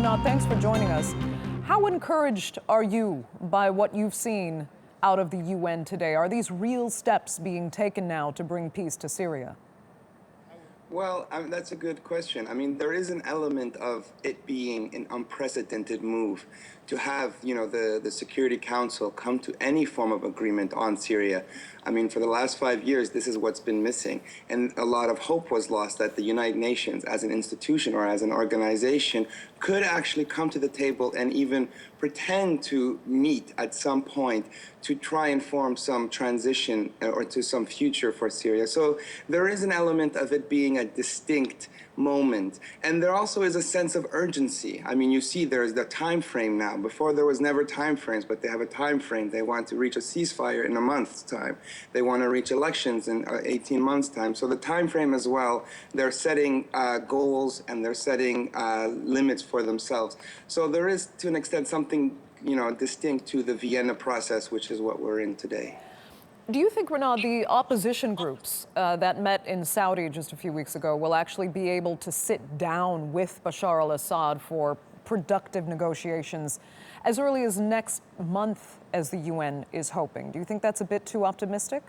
Renad, thanks for joining us. How encouraged are you by what you've seen out of the UN today? Are these real steps being taken now to bring peace to Syria? Well, that's a good question. I mean, there is an element of it being an unprecedented move to have, the Security Council come to any form of agreement on Syria. I mean, for the last 5 years, this is what's been missing. And a lot of hope was lost that the United Nations as an institution or as an organization could actually come to the table and even pretend to meet at some point to try and form some transition or to some future for Syria. So there is an element of it being a distinct moment. And there also is a sense of urgency. I mean, you see there's the time frame now. Before there was never time frames, but they have a time frame. They want to reach a ceasefire in a month's time. They want to reach elections in 18 months' time. So the time frame as well, they're setting goals and they're setting limits for themselves. So there is, to an extent, something distinct to the Vienna process, which is what we're in today. Do you think, Renad, the opposition groups that met in Saudi just a few weeks ago will actually be able to sit down with Bashar al-Assad for productive negotiations as early as next month, as the UN is hoping? Do you think that's a bit too optimistic?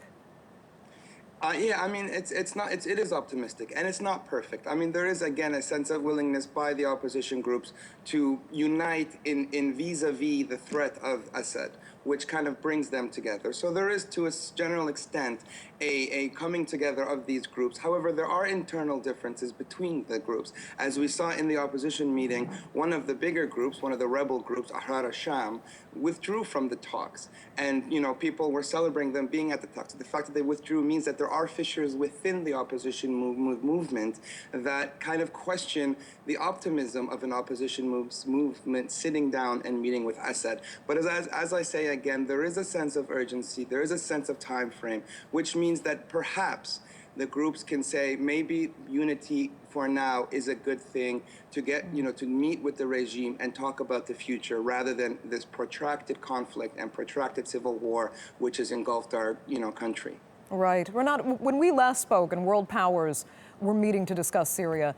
Yeah, I mean, it is optimistic, and it's not perfect. I mean, there is, again, a sense of willingness by the opposition groups to unite in vis-a-vis the threat of Assad, which kind of brings them together. So there is, to a general extent, a coming together of these groups. However, there are internal differences between the groups. As we saw in the opposition meeting, one of the bigger groups, one of the rebel groups, Ahrar al-Sham, withdrew from the talks. And, people were celebrating them being at the talks. The fact that they withdrew means that there are fissures within the opposition movement that kind of question the optimism of an opposition movement sitting down and meeting with Assad. But as I say again, there is a sense of urgency, there is a sense of time frame, which means that perhaps the groups can say maybe unity for now is a good thing to get, to meet with the regime and talk about the future rather than this protracted conflict and protracted civil war which has engulfed our, country. Right. Renad, when we last spoke and world powers were meeting to discuss Syria,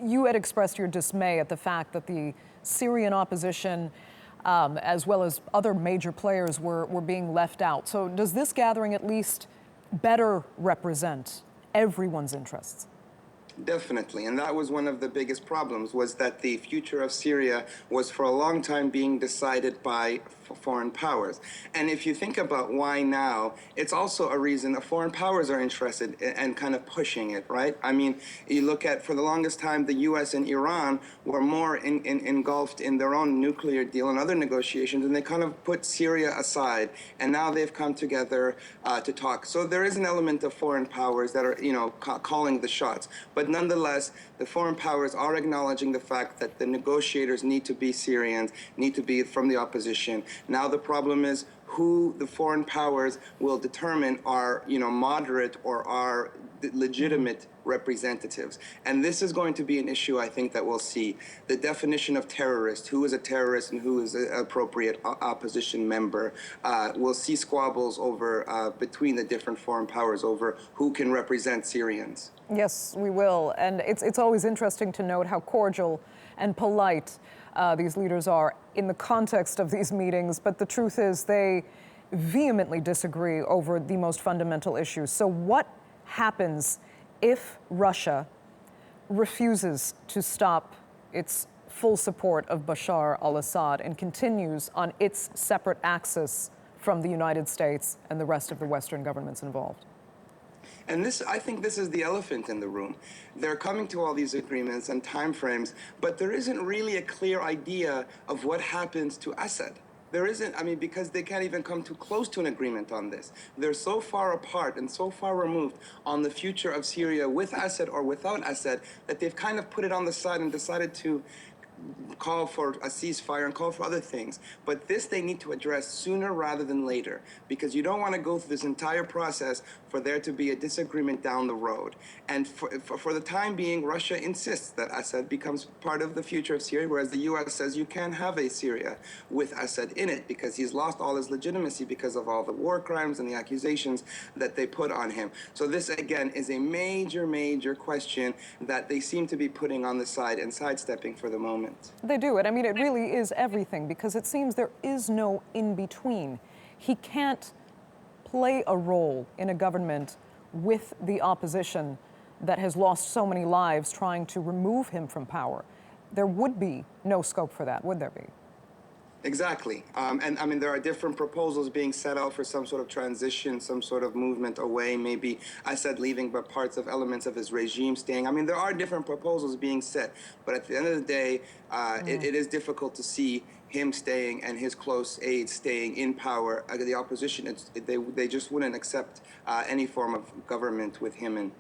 you had expressed your dismay at the fact that the Syrian opposition, as well as other major players, were being left out. So does this gathering at least better represent everyone's interests? Definitely, and that was one of the biggest problems, was that the future of Syria was for a long time being decided by foreign powers. And if you think about why now, it's also a reason that foreign powers are interested and kind of pushing it, right? I mean, you look at, for the longest time, the US and Iran were more engulfed in their own nuclear deal and other negotiations, and they kind of put Syria aside, and now they've come together to talk. So there is an element of foreign powers that are, calling the shots. But nonetheless, the foreign powers are acknowledging the fact that the negotiators need to be Syrians, need to be from the opposition. Now the problem is who the foreign powers will determine are, moderate or are legitimate representatives. And this is going to be an issue, I think, that we'll see. The definition of terrorist, who is a terrorist and who is an appropriate opposition member. We'll see squabbles over between the different foreign powers over who can represent Syrians. Yes, we will. And it's always interesting to note how cordial and polite these leaders are in the context of these meetings. But the truth is they vehemently disagree over the most fundamental issues. So what happens if Russia refuses to stop its full support of Bashar al-Assad and continues on its separate axis from the United States and the rest of the Western governments involved? And I think this is the elephant in the room. They're coming to all these agreements and timeframes, but there isn't really a clear idea of what happens to Assad. There isn't, because they can't even come too close to an agreement on this. They're so far apart and so far removed on the future of Syria with Assad or without Assad that they've kind of put it on the side and decided to call for a ceasefire and call for other things. But this they need to address sooner rather than later, because you don't want to go through this entire process for there to be a disagreement down the road. And for the time being, Russia insists that Assad becomes part of the future of Syria, whereas the US says you can't have a Syria with Assad in it because he's lost all his legitimacy because of all the war crimes and the accusations that they put on him. So this, again, is a major, major question that they seem to be putting on the side and sidestepping for the moment. government. They do. And I mean, it really is everything, because it seems there is no in between. He can't play a role in a government with the opposition that has lost so many lives trying to remove him from power. There would be no scope for that, would there be? Exactly. And I mean, there are different proposals being set out for some sort of transition, some sort of movement away, maybe Assad leaving, but parts of elements of his regime staying. I mean, there are different proposals being set, but at the end of the day, it is difficult to see him staying and his close aides staying in power. The opposition, they just wouldn't accept any form of government with him in.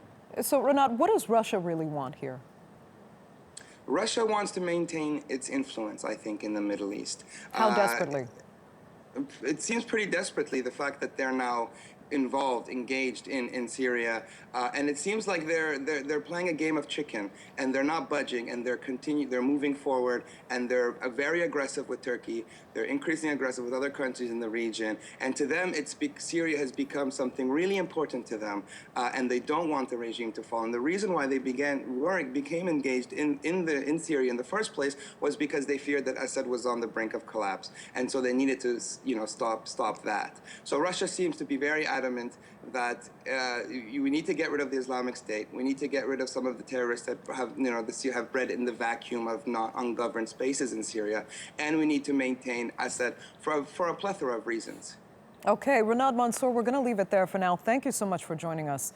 So, Renad, what does Russia really want here? Russia wants to maintain its influence, I think, in the Middle East. How desperately? It seems pretty desperately, the fact that they're now involved, engaged in Syria, and it seems like they're playing a game of chicken, and they're not budging, and they're moving forward, and they're very aggressive with Turkey. They're increasingly aggressive with other countries in the region, and to them, Syria has become something really important to them, and they don't want the regime to fall. And the reason why they became engaged in Syria in the first place was because they feared that Assad was on the brink of collapse, and so they needed to, stop that. So Russia seems to be very adamant that we need to get rid of the Islamic State. We need to get rid of some of the terrorists that have bred in the vacuum of not ungoverned spaces in Syria, and we need to maintain Assad for a plethora of reasons. Okay, Renad Mansour, we're going to leave it there for now. Thank you so much for joining us.